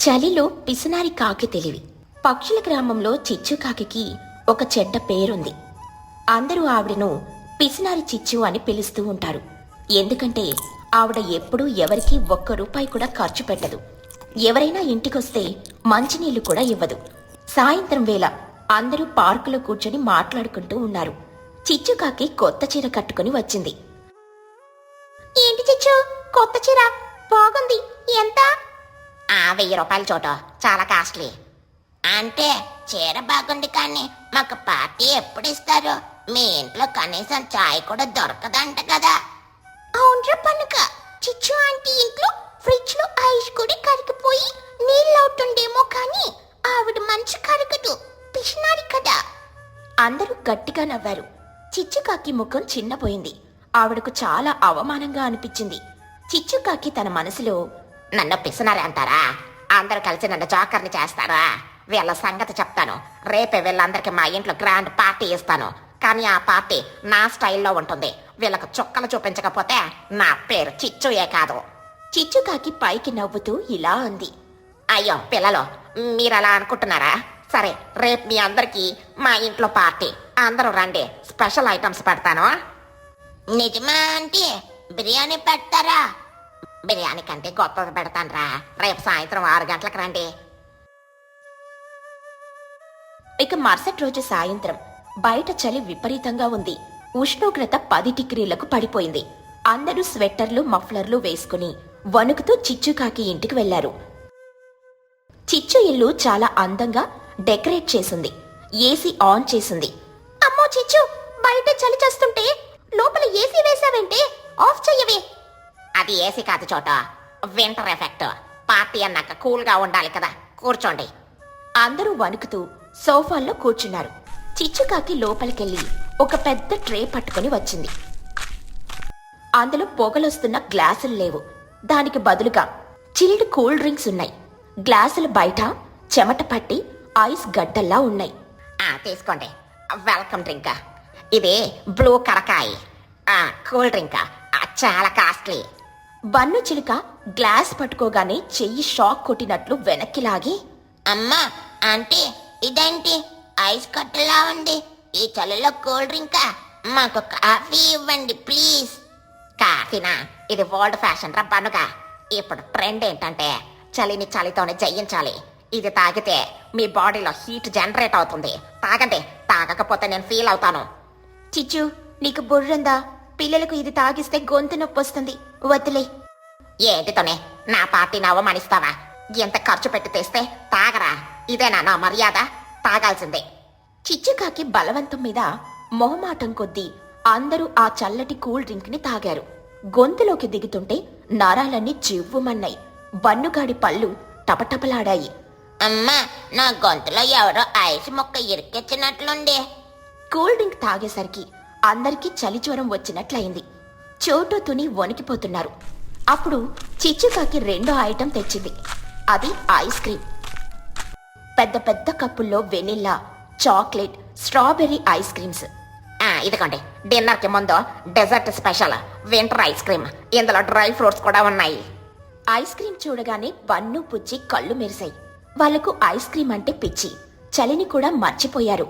చలిలో పిసినారి కాకి తెలివి. పక్షుల గ్రామంలో చిచ్చు కాకికి ఒక చెడ్డ పేరుంది. అందరూ ఆవిడను పిసినారి చిచ్చు అని పిలుస్తూ ఉంటారు. ఎందుకంటే ఆవిడ ఎప్పుడూ ఎవరికీ ₹1 కూడా ఖర్చు పెట్టదు. ఎవరైనా ఇంటికొస్తే మంచినీళ్లు కూడా ఇవ్వదు. సాయంత్రం వేళ అందరూ పార్కులో కూర్చొని మాట్లాడుకుంటూ ఉన్నారు. చిచ్చుకాకి కొత్త చీర కట్టుకుని వచ్చింది. ఏంటి చిచ్చు, కొత్త చీర బాగుంది, ఎంత? ₹1000 చోటు, చాలా కాస్ట్లీ. అంటే చీర బాగుంది కానీ మాకు పార్టీ ఎప్పుడు ఇస్తారు? మీ ఇంట్లో కనీసం చాయ్ కూడా దొరకదంట కదా. అవునరా పనుక, చిచ్చు ఆంటీ ఇంట్లో ఫ్రిడ్జ్ లో ఐస్ కూడా కరిగిపోయి నీళ్ళవుతుండేమో కానీ ఆవిడ మంచు కరగదు, పిసినారి కదా. అందరూ గట్టిగా నవ్వారు. చిచ్చుకాకి ముఖం చిన్నపోయింది. ఆవిడకు చాలా అవమానంగా అనిపించింది. చిచ్చుకాకి తన మనసులో, నన్ను పిసినారి అంటారా? అందరూ కలిసి నన్ను జోకర్ని చేస్తారా? వీళ్ళ సంగతి చెప్తాను. రేపే వీళ్ళందరికీ మా ఇంట్లో గ్రాండ్ పార్టీ ఇస్తాను. కానీ ఆ పార్టీ నా స్టైల్లో ఉంటుంది. వీళ్ళకు చుక్కలు చూపించకపోతే నా పేరు చిచ్చుయే కాదు. చిచ్చుకాకి పైకి నవ్వుతూ ఇలా అంది. అయ్యో పిల్లలు, మీరు అలా అనుకుంటున్నారా? సరే, రేపు మీ అందరికీ మా ఇంట్లో పార్టీ. అందరూ రండి, స్పెషల్ ఐటమ్స్ పెడతాను. నిజమా అంటే బిర్యానీ పెడతారా? బిర్యానీ కంటే గొప్పది పెడతాను రా. రేపు సాయంత్రం 6 గంటలకు రండి. ఇక మరుసటి రోజు సాయంత్రం బయట చలి విపరీతంగా ఉంది. ఉష్ణోగ్రత 10 డిగ్రీలకు పడిపోయింది. అందరూ స్వెట్టర్లు మఫ్లర్లు వేసుకుని వణుకుతూ చిచ్చుకాకి ఇంటికి వెళ్లారు. చిచ్చు ఇల్లు చాలా అందంగా డెకరేట్ చేసింది. ఏసీ ఆన్ చేసింది. అమ్మో చిచ్చు, బయట చలి చేస్తుంటే లోపల ఏసీ వేసావేంటే? ఆఫ్ చెయ్యవే. అది ఏసీ కాదు చోట, వింటర్ ఎఫెక్ట్. పార్టీ అన్నాక కూల్గా ఉండాలి కదా. కూర్చోండి. అందరూ వణుకుతూ సోఫాల్లో కూర్చున్నారు. చిచ్చుకాకి లోపలికెళ్ళి ఒక పెద్ద ట్రే పట్టుకుని వచ్చింది. అందులో పొగలొస్తున్న గ్లాసులు లేవు. దానికి బదులుగా చిల్డ్ కూల్ డ్రింక్స్ ఉన్నాయి. గ్లాసులు బయట చెమట పట్టి ఐస్ గడ్డల్లా ఉన్నాయి. తీసుకోండి, వెల్కమ్ డ్రింక్. ఇది బ్లూ కరకాయ్ కూల్ డ్రింక్, చాలా కాస్ట్లీ. బన్ను చిలుక గ్లాస్ పట్టుకోగానే చెయ్యి షాక్ కొట్టినట్లు వెనక్కి లాగి, అమ్మా ఆంటీ, ఇదేంటి ఐస్ కట్టలా ఉంది? ఈ చలిలో కూల్ డ్రింకా? మాకు కాఫీ ఇవ్వండి ప్లీజ్. కాఫీనా? ఇది ఓల్డ్ ఫ్యాషన్ రా బనుగా. ఇప్పుడు ట్రెండ్ ఏంటంటే చలిని చలితోనే జయించాలి. ఇది తాగితే మీ బాడీలో హీట్ జనరేట్ అవుతుంది. తాగండి, తాగకపోతే నేను ఫీల్ అవుతాను. చిచ్చు, నీకు బుర్రందా? పిల్లలకు ఇది తాగిస్తే గొంతు నొప్పి వస్తుంది, వదిలే. ఏంటితోనే నా పార్టీని అవమానిస్తావా? ఎంత ఖర్చు పెట్టి తెస్తే తాగరా? ఇదేనా నా మర్యాద? తాగాల్సిందే. చిచ్చుకాకి బలవంతం మీద మొహమాటం కొద్దీ అందరూ ఆ చల్లటి కూల్ డ్రింక్ ని తాగారు. గొంతులోకి దిగుతుంటే నరాలన్నీ జివ్వుమన్నాయి. బన్నుగాడి పళ్ళు టపటపలాడాయి. అమ్మా, నా గొంతులో ఎవరో ఐస్ ముక్క ఇరికెచ్చినట్లుంది. కూల్ డ్రింక్ తాగేసరికి అందరికీ చలి జ్వరం వచ్చినట్లయింది. చోటు తుని వణికిపోతున్నారు. అప్పుడు చిచ్చుకాకి 2వ ఐటెం తెచ్చింది. అది ఐస్ క్రీమ్. పెద్ద పెద్ద కప్పుల్లో vanilla, chocolate, strawberry ice creams. ఇదిగోండి, డిన్నర్కి ముందు dessert special winter ice cream. ఇందులో డ్రై ఫ్రూట్స్ కూడా ఉన్నాయి. ఐస్ క్రీమ్ చూడగానే బన్ను పుచ్చి కళ్ళు మెరిశాయి. వాళ్లకు ఐస్ క్రీమ్ అంటే పిచ్చి. చలిని కూడా మర్చిపోయారు.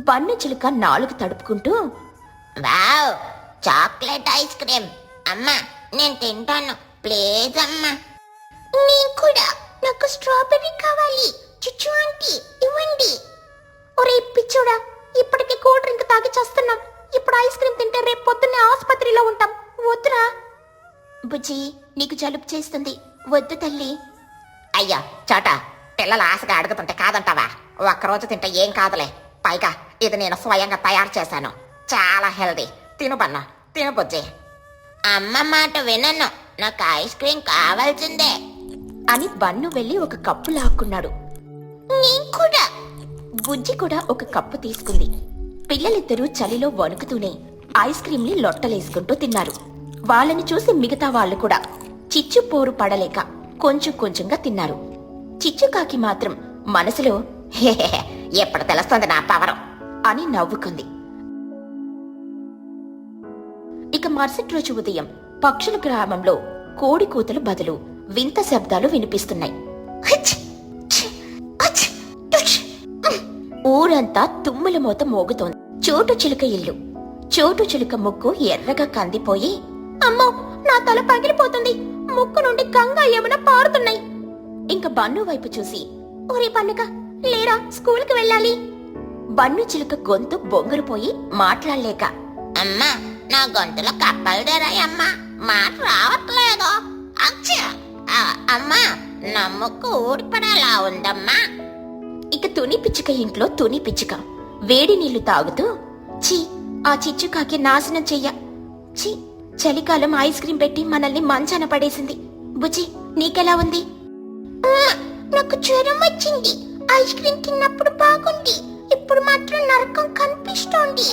బన్ను చిలుక నాలుగు తడుపుకుంటూ, వావ్, చాక్లెట్ ఐస్ క్రీమ్. అమ్మా, నేను తింటాను ప్లీజ్ అమ్మా. నేను కూడా, నాకు స్ట్రాబెర్రీ కావాలి. చిచ్చు ఆంటీ ఇవ్వండి. ఒరే పిచ్చోడా, ఇప్పటికే కూల్ డ్రింక్ తాగి చేస్తున్నాం. ఇప్పుడు ఐస్ క్రీమ్ తింటే రేపు పొద్దున్నే ఆసుపత్రిలో ఉంటాం. వద్దురా. బుజ్జి, నీకు జలుబు చేస్తుంది, వద్దు తల్లి. అయ్యా చోట, పిల్లలు ఆశగా అడుగుతుంటే కాదంటావా? ఒక్కరోజు తింటే ఏం కాదులే. పైగా ఇది నేను స్వయంగా తయారు చేశాను. చాలా హెల్దీ. తిను బన్నా, తిను బుజ్జి. అమ్మ మాట వినను, నాకు ఐస్ క్రీమ్ కావాల్సిందే అని బన్ను వెళ్లి ఒక కప్పు లాక్కున్నాడు. నేను కూడా. బుజ్జి కూడా ఒక కప్పు తీసుకుంది. పిల్లలిద్దరూ చలిలో వణుకుతూనే ఐస్ క్రీమ్ ని లొట్టలేసుకుంటూ తిన్నారు. వాళ్ళని చూసి మిగతా వాళ్ళు కూడా చిచ్చు పోరు పడలేక కొంచెం కొంచెంగా తిన్నారు. చిచ్చుకాకి మాత్రం మనసులో ఎప్పుడు తెలుస్తుంది నా పవరు అని నవ్వుకుంది. ఇక మరుసటి రోజు ఉదయం పక్షుల గ్రామంలో కోడి కూతలు బదులు వింత శబ్దాలు వినిపిస్తున్నాయి. ఊరంతా తుమ్ముల మోత మోగుతోంది. చోటు చిలుక ఇల్లు. చోటు చిలుక ముక్కు ఎర్రగా కందిపోయి, అమ్మో, నా తల పగిలిపోతుంది, ముక్కు నుండి గంగా యమున పారుతున్నాయి. ఇంక బన్ను వైపు చూసి, ఒరే బన్నుక, లేరా, స్కూల్కి వెళ్ళాలి. బన్ను చిలుక గొంతు బొంగురుపోయి మాట్లాడలేక, అమ్మా, నా గొంతులో కప్పలుడేరాయమ్మా, మాట రావట్లేదు. అచ్చా, అమ్మా, నా ముక్కు ఊడిపడేలా ఉందమ్మా. ఇక తుని పిచ్చుక ఇంట్లో తుని పిచ్చుక వేడి నీళ్లు తాగుతూ, ఛీ, ఆ చిచ్చుకాకి నాశనం చెయ్య. ఛీ, చలికాలం ఐస్ క్రీం పెట్టి మనల్ని మంచాన పడేసింది. బుజ్జి, నీకెలా ఉంది? నాకు జ్వరం వచ్చింది. ఐస్ క్రీం తిన్నప్పుడు బాగుంది, ఇప్పుడు మాత్రం నరకం కనిపిస్తోంది.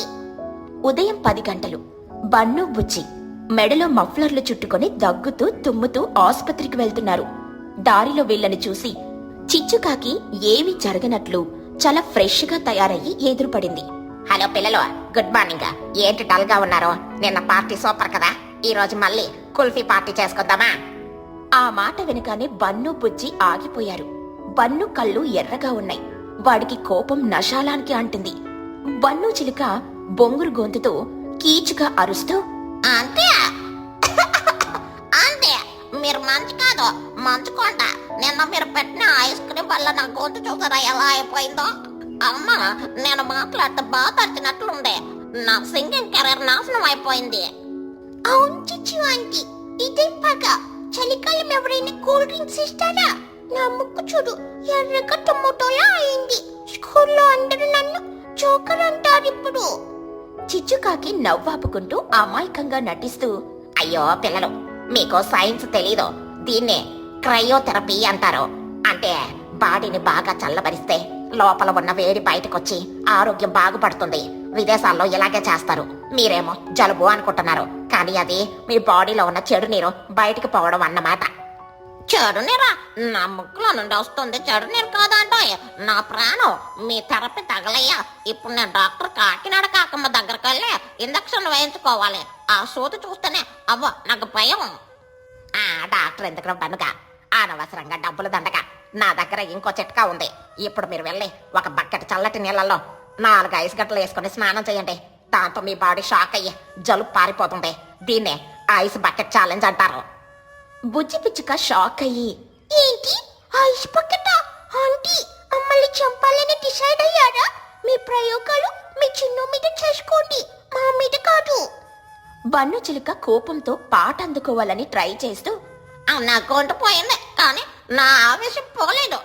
ఉదయం 10 గంటలు. బన్ను, బుజ్జి మెడలో మఫ్లర్లు చుట్టుకొని దగ్గుతూ తుమ్ముతూ ఆసుపత్రికి వెళ్తున్నారు. దారిలో వీళ్ళని చూసి చిచ్చుకాకి ఏమీ జరగనట్లు చాలా ఫ్రెష్ గా తయారయ్యి ఎదురుపడింది. హలో పిల్లలు, గుడ్ మార్నింగ్. ఏంటి డల్ గా ఉన్నారు? నిన్న పార్టీ సూపర్ కదా, ఈ రోజు మళ్ళీ కుల్ఫీ పార్టీ చేసుకుందామా? ఆ మాట వెనుకానే బన్ను, బుజ్జి ఆగిపోయారు. బన్ను కళ్ళు ఎర్రగా ఉన్నాయి. వాడికి కోపం నశాలానికి అంటింది. బన్ను చిలుక బొంగురు గొంతుతో కీచుగా అరుస్తూ, అంతే అంతే, మీరు మంచి కాదు, మంచుకోండి. నిన్న మీరు పెట్టిన ఐస్ క్రీం వల్ల నా గొంతు చూసారా ఎలా అయిపోయిందో? అమ్మా, నేను మాట్లాడితే బాగా తడిచినట్లుంది. నా సింగింగ్ కెరీర్ నాశనం అయిపోయింది. అవును చిచ్చు ఆంటీ, ఇదే పగ. చలికాలం ఎవరైనా కూల్ డ్రింక్స్ ఇస్తారా? నా ముక్కు చూడు, ఎర్రగా టొమాటోలా అయింది. స్కూల్లో అందరూ నన్ను జోకర్ అంటారు ఇప్పుడు. చిచ్చుకాకి నవ్వాపుకుంటూ అమాయకంగా నటిస్తూ, అయ్యో పిల్లలు, మీకు సైన్స్ తెలీదు. దీన్నే క్రయోథెరపీ అంటారు. అంటే బాడీని బాగా చల్లబరిస్తే లోపల ఉన్న వేడి బయటకొచ్చి ఆరోగ్యం బాగుపడుతుంది. విదేశాల్లో ఇలాగే చేస్తారు. మీరేమో జలుబు అనుకుంటున్నారు, కానీ అది మీ బాడీలో ఉన్న చెడు నీరు బయటికి పోవడం అన్నమాట. చెడు నీరా? నా ముక్కులో నుండి వస్తుంది చెడు నీరు కాదంటో. నా ప్రాణం మీ థెరపీ తగలయ్యా. ఇప్పుడు నేను డాక్టర్ కాకినాడ కాకమ్మ దగ్గరికి వెళ్ళి ఇంజక్షన్లు వేయించుకోవాలి. ఆ సూది చూస్తేనే అవ్వ నాకు భయం. ఆ డాక్టర్ ఎందుకు బనుక, అనవసరంగా డబ్బులు దండగా. నా దగ్గర ఇంకో చిట్కా ఉంది. ఇప్పుడు మీరు వెళ్ళి ఒక బకెట్ చల్లటి నీళ్ళల్లో 4 ఐస్ గడ్డలు వేసుకుని స్నానం చేయండి. దాంతో మీ బాడీ షాక్ అయ్యి జలుబు పారిపోతుంది. దీన్నే ఐస్ బకెట్ ఛాలెంజ్ అంటారు. బుజ్జి పిచ్చుక షాక్ అయ్యి, ఏంటి ఐస్ బకెట్? ఆంటీ, మమ్మల్ని చంపాలని డిసైడ్ అయ్యారా? మీ ప్రయోగాలు మీ చిన్ను మీద చేసుకోండి, మా మీద కాదు. బన్ను చిలుక కోపంతో పాట అందుకోవాలని ట్రై చేస్తూ, నా గొంతు పోయింది, కానీ నా ఆవేశం పోలేదు.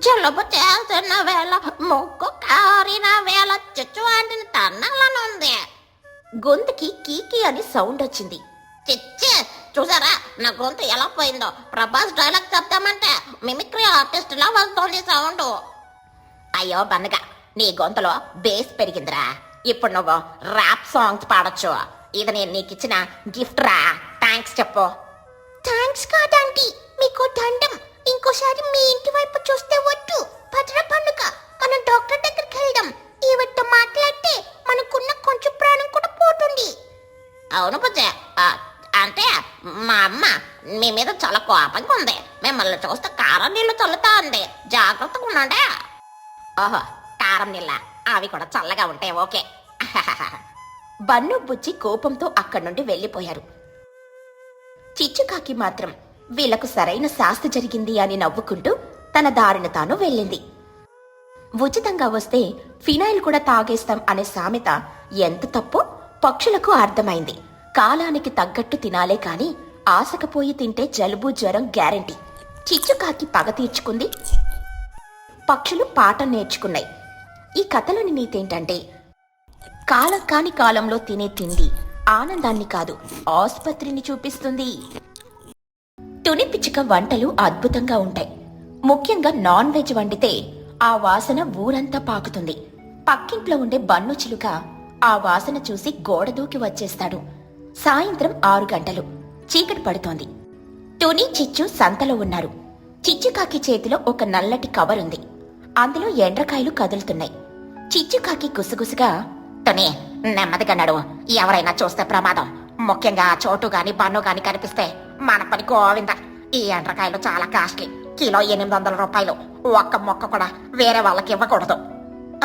జలుబు చేస్తున్న వేళ, ముక్కు కారిన వేళ చిచ్చు ఆంటీని తన్నాలనుంది. గొంతుకి కీకీ అని సౌండ్ వచ్చింది. చిచ్చి, చూసారా నా గొంతు ఎలా పోయిందో? ప్రభాస్ డైలాగ్ చెప్తామంటే మిమిక్రీ ఆర్టిస్ట్ లా వస్తుంది సౌండ్. అయ్యో బన్నగా, నీ గొంతులో బేస్ పెరిగిందిరా. ఇప్పుడు నువ్వు ర్యాప్ సాంగ్స్ పాడొచ్చు. ఇది నేను నీకు ఇచ్చిన గిఫ్ట్ రా. థ్యాంక్స్ చెప్పు. థ్యాంక్స్ కాదంటీ, మీకు దండం. ఇంకోసారి మీ ఇంటి వైపు చూస్తే వద్దు. భద్ర పండుగ, మనం డాక్టర్ దగ్గరికి వెళ్దాం. ఈవిడతో మాట్లాడితే మనకున్న కొంచెం ప్రాణం కూడా పోతుంది. అవును బుజ్జ, అంటే మా అమ్మ మీ మీద చాలా కోపంగా ఉంది. మిమ్మల్ని చూస్తే కారం నీళ్లు చల్లుతా ఉంది. జాగ్రత్తగా ఉండండి. ఓహో, కారం నీళ్ళ? అవి కూడా చల్లగా ఉంటాయి. ఓకే. బన్ను, బుజ్జి కోపంతో అక్కడి నుండి వెళ్లిపోయారు. చిచ్చుకాకి మాత్రం వీళ్లకు సరైన శాస్తి జరిగింది అని నవ్వుకుంటూ తన దారిన తాను వెళ్ళింది. ఉచితంగా వస్తే ఫినాయిల్ కూడా తాగేస్తాం అనే సామెత ఎంత తప్పో పక్షులకు అర్థమైంది. కాలానికి తగ్గట్టు తినాలే కాని ఆశకపోయి తింటే జలుబు, జ్వరం గ్యారంటీ. చిచ్చుకాకి పగ తీర్చుకుంది, పక్షులు పాఠం నేర్చుకున్నాయి. ఈ కథలోని నీతేంటంటే, కాలం కాని కాలంలో తినే తిండి ఆనందాన్ని కాదు, ఆసుపత్రిని చూపిస్తుంది. తుని పిచ్చుక వంటలు అద్భుతంగా ఉంటాయి. ముఖ్యంగా నాన్ వెజ్ వండితే ఆ వాసన ఊరంతా పాకుతుంది. పక్కింట్లో ఉండే బన్ను చిలుక ఆ వాసన చూసి గోడ దూకి వచ్చేస్తాడు. సాయంత్రం 6 గంటలు. చీకటి పడుతోంది. తుని, చిచ్చు సంతలో ఉన్నారు. చిచ్చుకాకి చేతిలో ఒక నల్లటి కవర్ ఉంది. అందులో ఎండ్రకాయలు కదులుతున్నాయి. చిచ్చుకాకి గుసగుసగా, తుని, నెమ్మదిగా నడువు. ఎవరైనా చూస్తే ప్రమాదం. ముఖ్యంగా చోటు గాని బన్ను గాని కనిపిస్తే మన పని గోవింద. ఈ ఎండ్రకాయలు చాలా కాస్ట్లీ. కిలో 800 రూపాయలు. ఒక్క మొక్క కూడా వేరే వాళ్ళకి ఇవ్వకూడదు.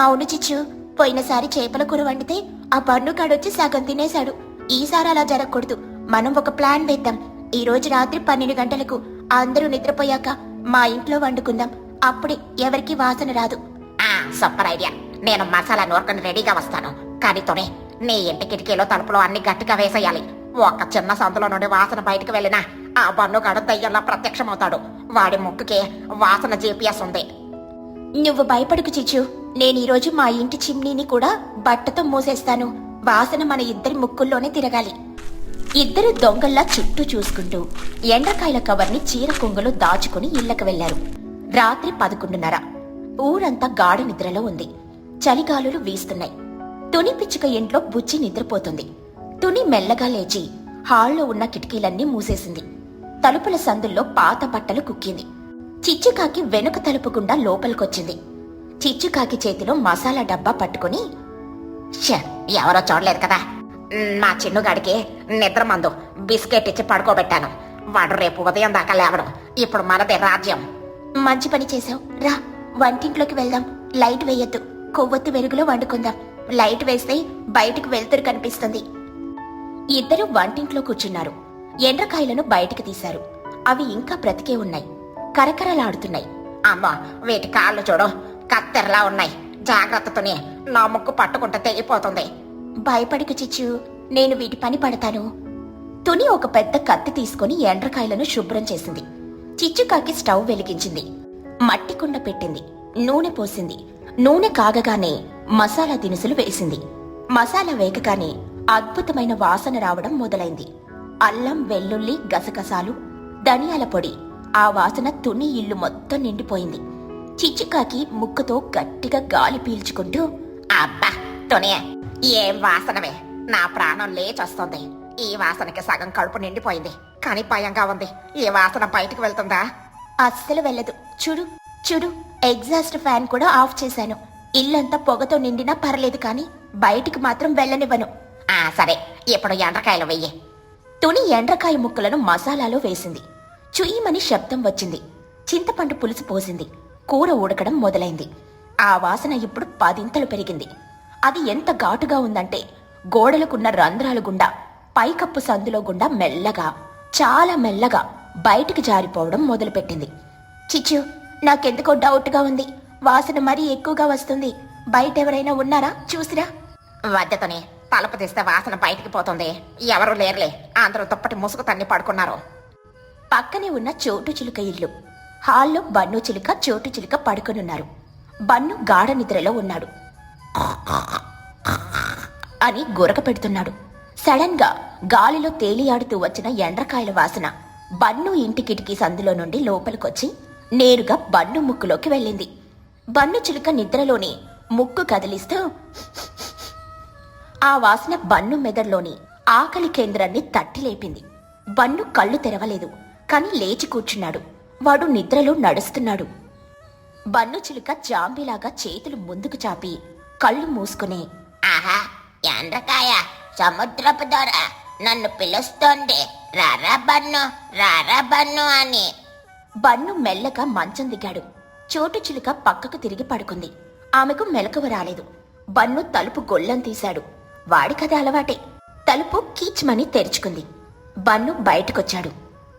అవును చిచ్చు, పోయినసారి చేపల కూర వండితే ఆ బన్నుగాడొచ్చి సగం తినేశాడు. ఈసారి అలా జరగకూడదు. మనం ఒక ప్లాన్ వేద్దాం. ఈ రోజు రాత్రి 12 గంటలకు అందరూ నిద్రపోయాక మా ఇంట్లో వండుకుందాం. అప్పుడే ఎవరికి వాసన రాదు. Super idea. నేను మసాలా నూరుకొని రెడీగా వస్తాను. కానీ తోనే, నీ ఇంటి కిటికీలో తలుపులో అన్ని గట్టిగా వేసేయాలి. ఒక చిన్న సందులో నుండి వాసన బయటకు వెళ్ళినా ఆ బన్నుగాడు దయ్యంలా ప్రత్యక్షమవుతాడు. వాడి ముక్కుకి వాసన జీపీఎస్ ఉంది. నువ్వు భయపడకు చిచ్చు. నేను ఈరోజు మా ఇంటి చిమ్నీని కూడా బట్టతో మూసేస్తాను. వాసన మన ఇద్దరి ముక్కుల్లోనే తిరగాలి. ఇద్దరు దొంగల్లా చుట్టూ చూసుకుంటూ ఎండ్రకాయల కవర్ని చీర కొంగులో దాచుకుని ఇళ్లకు వెళ్లారు. రాత్రి 11:30. ఊరంతా గాఢ నిద్రలో ఉంది. చలిగాలులు వీస్తున్నాయి. తుని పిచ్చుక ఇంట్లో బుజ్జి నిద్రపోతుంది. తుని మెల్లగా లేచి హాల్లో ఉన్న కిటికీలన్నీ మూసేసింది. తలుపుల సందుల్లో పాత బట్టలు కుక్కింది. చిచ్చుకాకి వెనుక తలుపు గుండా లోపలికొచ్చింది. చిచ్చుకాకి చేతిలో మసాలా డబ్బా పట్టుకుని, ఎవరో చూడలేదు కదా, మా చిన్నుగాడికి నిద్ర మందు బిస్కెట్ ఇచ్చి పడుకోబెట్టాను. వాడు రేపు ఉదయం దాకా లేవడం. ఇప్పుడు మనదే రాజ్యం. మంచి పని చేశావు. రా, వంటింట్లోకి వెళ్దాం. లైట్ వేయొద్దు. కొవ్వొత్తి వెలుగులో వండుకుందాం. లైట్ వేస్తే బయటకు వెళ్తురు కనిపిస్తుంది. ఇద్దరు వంటింట్లో కూర్చున్నారు. ఎండ్రకాయలను బయటకు తీశారు. అవి ఇంకా బ్రతికే ఉన్నాయి. కరకరలాడుతున్నాయి. అమ్మా, వీటి కాళ్ళు చూడు, కత్తెరలా ఉన్నాయి. జాగ్రత్తతోనే, నా ముక్కు పట్టుకుంటే తెగిపోతుంది. భయపడకు చిచ్చు, నేను వీటి పని పడతాను. తుని ఒక పెద్ద కత్తి తీసుకుని ఎండ్రకాయలను శుభ్రం చేసింది. చిచ్చుకాకి స్టవ్ వెలిగించింది. మట్టి కుండ పెట్టింది. నూనె పోసింది. నూనె కాగగానే మసాలా దినుసులు వేసింది. మసాలా వేగగానే అద్భుతమైన వాసన రావడం మొదలైంది. అల్లం, వెల్లుల్లి, గసగసాలు, ధనియాల పొడి. ఆ వాసన తుని ఇల్లు మొత్తం నిండిపోయింది. చిచ్చుకాకి ముక్కుతో గట్టిగా గాలి పీల్చుకుంటూ, అబ్బా తుని, ఏం వాసనవే! నా ప్రాణం లేచొస్తుంది. ఈ వాసనకి సగం కడుపు నిండిపోయింది. కానీ భయంగా ఉంది. ఈ వాసన బయటికి వెళ్తుందా? అస్సలు వెళ్ళదు. చూడు చూడు, ఎగ్జాస్ట్ ఫ్యాన్ కూడా ఆఫ్ చేశాను. ఇల్లంతా పొగతో నిండినా పర్లేదు, కానీ బయటికి మాత్రం వెళ్ళనివ్వను. సరే, ఇప్పుడు ఎండ్రకాయలు వెయ్యి. తుని ఎండ్రకాయ ముక్కలను మసాలాలో వేసింది. చుయ్యమని శబ్దం వచ్చింది. చింతపండు పులుసు పోసింది. కూర ఉడకడం మొదలైంది. ఆ వాసన ఇప్పుడు 10 పెరిగింది. అది ఎంత ఘాటుగా ఉందంటే గోడలకున్న రంధ్రాల గుండా, పైకప్పు సందులో గుండా మెల్లగా, చాలా మెల్లగా బయటికి జారిపోవడం మొదలుపెట్టింది. చిచ్చు, నాకెందుకో డౌట్గా ఉంది. వాసన మరీ ఎక్కువగా వస్తుంది. బయట ఎవరైనా ఉన్నారా? చూసిరా. వద్దతోనే, తలుపు తీస్తే వాసన బయటికి పోతుంది. ఎవరు లేరులే, అందరూ దుప్పటి ముసుగు తన్ని పడుకున్నారు. పక్కనే ఉన్న చోటు చిలుక ఇల్లు. హాల్లో బన్ను చిలుక, చోటు చిలుక పడుకొనున్నారు. బన్ను గాఢ నిద్రలో ఉన్నాడు. అని గురక పెడుతున్నాడు. సడన్ గా గాలిలో తేలియాడుతూ వచ్చిన ఎండ్రకాయల వాసన బన్ను ఇంటి కిటికీ సందులో నుండి లోపలికొచ్చి నేరుగా బన్ను ముక్కులోకి వెళ్ళింది. బన్ను చిలుక నిద్రలోని ముక్కు కదిలిస్తూ ఆ వాసన బన్ను మెదడులోని ఆకలి కేంద్రాన్ని తట్టిలేపింది. బన్ను కళ్ళు తెరవలేదు, కాని లేచి కూర్చున్నాడు. వాడు నిద్రలో నడుస్తున్నాడు. బన్ను చిలుక జాంబీలాగా చేతులు ముందుకు చాపి కళ్ళు మూసుకుని, ఆహా, ఎండ్రకాయ, సముద్రపు దొర నన్ను పిలుస్తోంది. రారా బన్ను, రారా బన్ను అని. బన్ను మెల్లగా మంచం దిగాడు. చోటు చిలుక పక్కకు తిరిగి పడుకుంది. ఆమెకు మెలకువ రాలేదు. బన్ను తలుపు గొళ్ళెం తీశాడు. వాడికది అలవాటే. తలుపు కీచ్మని తెరుచుకుంది. బన్ను బయటకొచ్చాడు.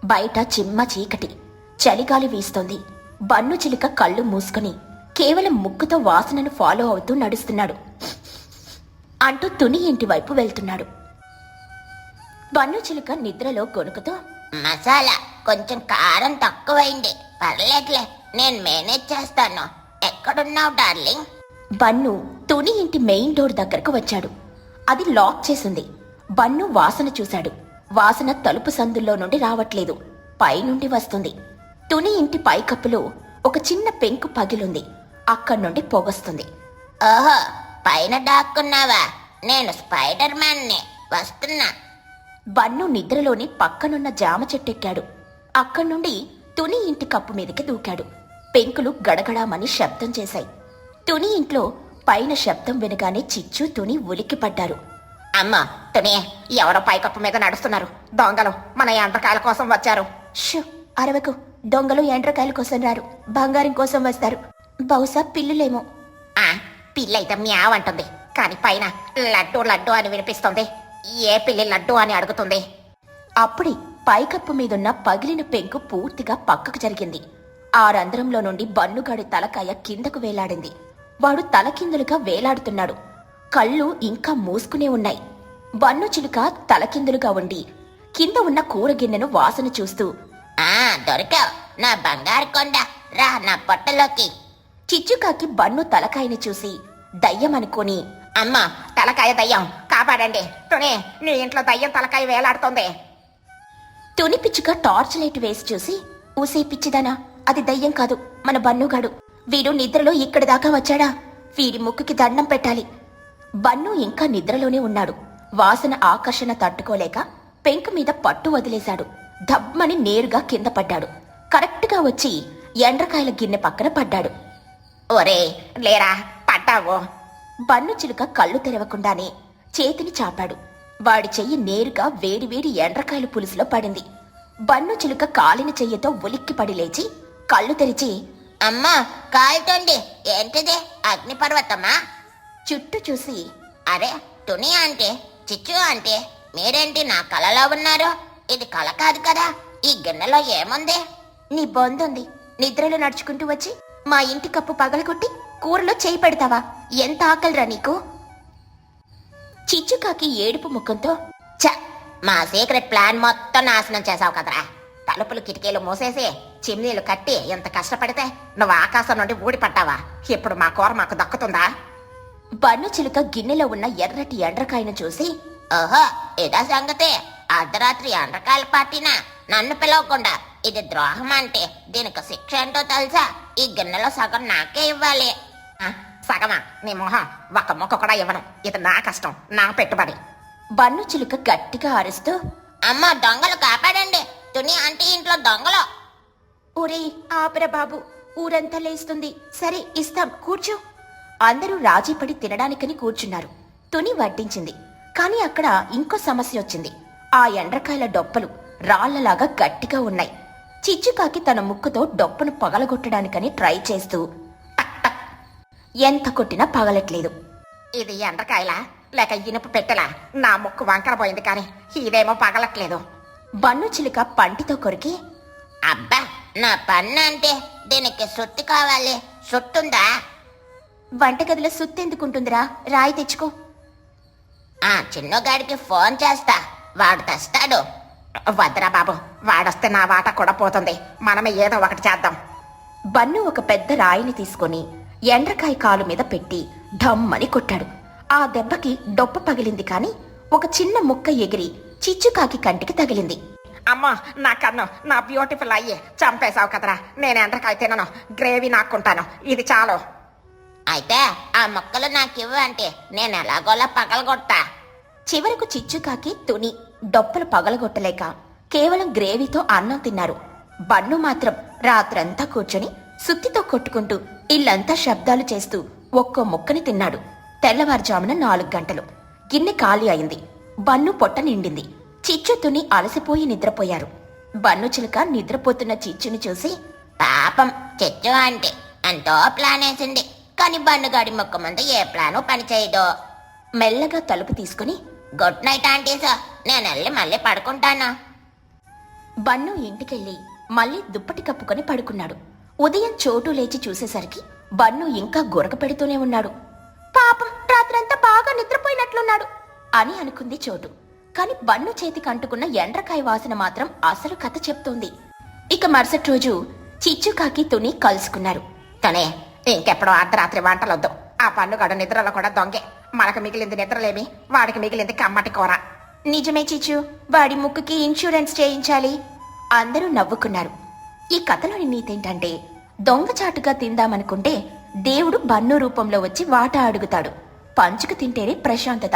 బయట చిమ్మ చీకటి, చలిగాలి వీస్తోంది. బన్ను చిలుక కళ్ళు మూసుకుని కేవలం ముక్కుతో వాసనను ఫాలో అవుతూ నడుస్తున్నాడు. అంటూ తుని ఇంటి వైపు వెళ్తున్నాడు. బన్ను చిలుక నిద్రలో గొణుకుతో, మసాలా కొంచెం కారం తక్కువైంది, పర్లేదులే, నేను మేనేజ్ చేస్తాను. ఎక్కడున్నావు డార్లింగ్? బన్ను తుని ఇంటి మెయిన్ డోర్ దగ్గరకు వచ్చాడు. అది లాక్ చేసుంది. బన్ను వాసన చూశాడు. వాసన తలుపు సందుల్లో నుండి రావట్లేదు, పైనుండి వస్తుంది. తుని ఇంటి పైకప్పులో ఒక చిన్న పెంకు పగిలుంది. అక్కడి నుండి పొగొస్తుంది. ఓహో, పైన దాక్కున్నావా? నేను స్పైడర్ మ్యాన్ని, వస్తున్నా. బన్ను నిద్రలోని పక్కనున్న జామ చెట్టెక్కాడు. అక్కడి నుండి తుని ఇంటి కప్పు మీదకి దూకాడు. పెంకులు గడగడామని శబ్దం చేశాయి. తుని ఇంట్లో పైన శబ్దం వినగానే చిచ్చు, తుని ఉలిక్కిపడ్డారు. అమ్మా తుని, ఎవరో పైకప్పు మీద నడుస్తున్నారు. దొంగలు మన ఎండ్రకాయల కోసం వచ్చారు. షూ, అరవకు. దొంగలు ఎండ్రకాయల కోసం రారు, బంగారం కోసం వస్తారు. బహుశా పిల్లులేమో. పిల్లయితే మ్యావ్ అంటుంది, కానీ పైన లడ్డు లడ్డు అని వినిపిస్తుంది. ఏ పిల్లి లడ్డు అని అడుగుతుంది? అప్పుడే పైకప్పు మీదున్న పగిలిన పెంకు పూర్తిగా పక్కకు జరిగింది. ఆ రంధ్రంలో నుండి బన్నుగాడి తలకాయ కిందకు వేలాడింది. వాడు తలకిందులుగా వేలాడుతున్నాడు. కళ్ళు ఇంకా మూసుకునే ఉన్నాయి. బన్ను చిలుక తలకిందులుగా ఉండి కింద ఉన్న కూర గిన్నెను వాసన చూస్తూ, దొరికావు నా బంగారు కొండ, రా నా పొట్టలోకి. చిచ్చుకాకి బన్ను తలకాయని చూసి దయ్యం అనుకొని, అమ్మ తలకాయ దయ్యం, కాపాడండి. తుని, నీ ఇంట్లో దయ్యం తలకాయ వేలాడుతోంది. తుని పిచ్చుక టార్చ్ లైట్ వేసి చూసి, ఊసే పిచ్చిదానా, అది దయ్యం కాదు, మన బన్నుగాడు. వీడు నిద్రలో ఇక్కడి దాకా వచ్చాడా? వీడి ముక్కుకి దండం పెట్టాలి. బన్ను ఇంకా నిద్రలోనే ఉన్నాడు. వాసన ఆకర్షణ తట్టుకోలేక పెంకు మీద పట్టు వదిలేశాడు. దబ్బమని నేరుగా కింద పడ్డాడు. కరెక్ట్గా వచ్చి ఎండ్రకాయల గిన్నె పక్కన పడ్డాడు. ఒరే లేరా, పట్టావు. బన్ను చిలుక కళ్ళు తెరవకుండానే చేతిని చాపాడు. వాడి చెయ్యి నేరుగా వేడివేడి ఎండ్రకాయల పులుసులో పడింది. బన్ను చిలుక కాలిన చెయ్యితో ఉలిక్కిపడి లేచి కళ్ళు తెరిచి, అమ్మా కాలుతోంది, ఏంటిది? అగ్నిపర్వతమా? చుట్టూ చూసి, అరే తుని అంటే, చిచ్చు అంటే, మీరేంటి నా కలలో ఉన్నారు? ఇది కల కాదు కదా, ఈ గిన్నెలో ఏముంది? నీ బొందుంది. నిద్రలో నడుచుకుంటూ వచ్చి మా ఇంటి కప్పు పగలగొట్టి కూరలో చేయి పెడతావా? ఎంత ఆకలిరా నీకు? చిచ్చుకాకి ఏడుపు ముఖంతో, ఛ, మా సీక్రెట్ ప్లాన్ మొత్తం నాశనం చేసావు కదరా. తలుపులు కిటికీలు మూసేసి చిమ్నీలు కట్టి ఎంత కష్టపడితే నువ్వు ఆకాశం నుండి ఊడిపడ్డావా? ఇప్పుడు మా కూర మాకు దక్కుతుందా? బన్ను చిలుక గిన్నెలో ఉన్న ఎర్రటి ఎండ్రకాయను చూసి, ఓహో ఇదా సంగతి. అర్ధరాత్రి ఎండ్రకాయల పార్టీనా? నన్ను పిలవకుండా. ఇది ద్రోహం అంటే దీనికి శిక్ష ఏంటో తెలుసా? ఈ గిన్నెలో సగం నాకే ఇవ్వాలి. సగమా? నీ మొహం, ఒక్క మొక్క కూడా ఇవ్వను. ఇది నా కష్టం, నా పెట్టుబడి. బన్ను చిలుక గట్టిగా అరుస్తూ, అమ్మ దొంగలు కాపాడండి, తుని ఆంటీ ఇంట్లో దొంగలు. ఒరే ఆపరా బాబు, ఊరంతా లేస్తుంది. సరే ఇస్తాం, కూర్చో. అందరూ రాజీపడి తినడానికని కూర్చున్నారు. తుని వడ్డించింది. కాని అక్కడ ఇంకో సమస్య వచ్చింది. ఆ ఎండ్రకాయల డొప్పలు రాళ్లలాగా గట్టిగా ఉన్నాయి. చిచ్చుకాకి తన ముక్కుతో డొప్పను పగలగొట్టడానికని ట్రై చేస్తూ టక్ టక్ ఎంత కొట్టినా పగలట్లేదు. ఇది ఎండ్రకాయలా లేక ఇనుప పెట్టెలా? నా ముక్కు వంకరపోయింది కానీ ఇదేమో పగలట్లేదు. బన్ను చిలుక పంటితో కొరికి, అబ్బా నా పన్ను అంటే దీనికి సుత్తి కావాలి. సుట్టుందా? వంటగదిలో సుత్తెందుకుంటుందిరా, రాయి తెచ్చుకో. ఆ చిన్నగాడికి ఫోన్ చేస్తా, వాడు తెస్తాడు. వద్దురా బాబు, వాడొస్తే నా వాట కూడా పోతుంది. మనమే ఏదో ఒకటి చేద్దాం. బన్ను ఒక పెద్ద రాయిని తీసుకొని ఎండ్రకాయ కాలు మీద పెట్టి ఢమ్మని కొట్టాడు. ఆ దెబ్బకి డొప్ప పగిలింది. కాని ఒక చిన్న ముక్క ఎగిరి చిచ్చుకాకి కంటికి తగిలింది. అమ్మా నా కన్ను, నా బ్యూటిఫుల్ అయ్యి చంపేశావు కదరా. నేను ఎండ్రకాయ తినను, గ్రేవీ నాక్కుంటాను. ఇది చాలు. అయితే ఆ మొక్కలు నాకివ్వు అంటే నేను ఎలాగోలా పగలగొట్టా. చివరకు చిచ్చుకాకి తుని డొప్పలు పగలగొట్టలేక కేవలం గ్రేవీతో అన్నం తిన్నారు. బన్ను మాత్రం రాత్రంతా కూర్చొని సుత్తితో కొట్టుకుంటూ ఇల్లంతా శబ్దాలు చేస్తూ ఒక్కో ముక్కని తిన్నాడు. తెల్లవారుజామున 4 గంటలు. గిన్నె ఖాళీ అయింది. బన్ను పొట్ట నిండింది. చిచ్చు తుని అలసిపోయి నిద్రపోయారు. బన్ను చిలుక నిద్రపోతున్న చిచ్చుని చూసి, పాపం చిచ్చు అంటే ఎంతో ప్లాన్ వేసింది, కానీ బన్నుగాడి ముక్క ముందు ఏ ప్లాను పనిచేయదు. మెల్లగా తలుపు తీసుకుని, గుడ్ నైట్ ఆంటీస్, నేను వెళ్ళి మళ్ళీ పడుకుంటాను. బన్ను ఇంటికెళ్ళి మళ్ళీ దుప్పటి కప్పుకొని పడుకున్నాడు. ఉదయం చోటు లేచి చూసేసరికి బన్ను ఇంకా గురక పెడుతూనే ఉన్నాడు. పాపం రాత్రంతా బాగా నిద్రపోయినట్లున్నాడు అని అనుకుంది చోటు. కాని బన్ను చేతికి అంటుకున్న ఎండ్రకాయ వాసన మాత్రం అసలు కథ చెప్తోంది. ఇక మరుసటి రోజు చిచ్చుకాకి తుని కలుసుకున్నారు. తనే ఇంకెప్పుడో అర్ధరాత్రి వంటలొద్దు. ఆ పన్నుగాడు నిద్రలో కూడా దొంగే. మనకు మిగిలింది నిద్రలేమి, వాడికి మిగిలింది కమ్మటి కూర. నిజమే చిచ్చు, వాడి ముక్కుకి ఇన్సూరెన్స్ చేయించాలి. అందరూ నవ్వుకున్నారు. ఈ కథలోని నీతేంటంటే, దొంగచాటుగా తిందామనుకుంటే దేవుడు బన్ను రూపంలో వచ్చి వాటా అడుగుతాడు. పంచుకు తింటేనే ప్రశాంతత.